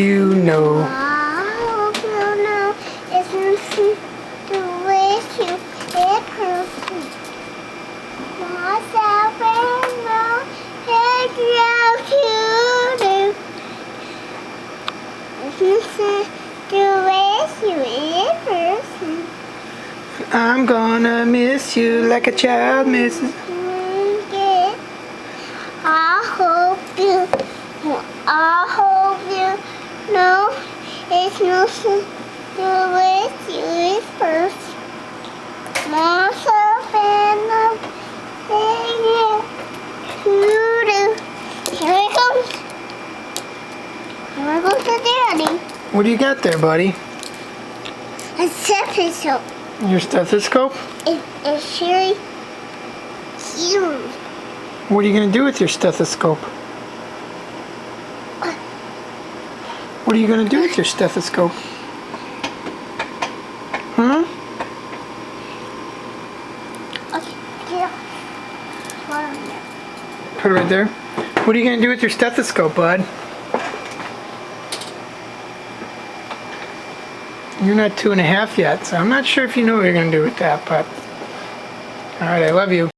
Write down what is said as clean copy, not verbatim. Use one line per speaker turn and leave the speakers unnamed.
you know.
I hope you know it's nothing to wish you a person. Myself and no take out you do. It's nothing to wish you a person.
I'm gonna miss you like a child misses.
Yeah. I hope you know it's nothing to wish you a person. Myself and no take you do. Here it comes. Here goes the daddy.
What do you got there, buddy?
A stethoscope.
Your stethoscope?
It's very huge.
What are you gonna do with your stethoscope? What are you gonna do with your stethoscope? Huh?
Okay, here.
Put it right there. What are you gonna do with your stethoscope, bud? You're not 2.5 yet, so I'm not sure if you know what you're gonna do with that, but... Alright, I love you.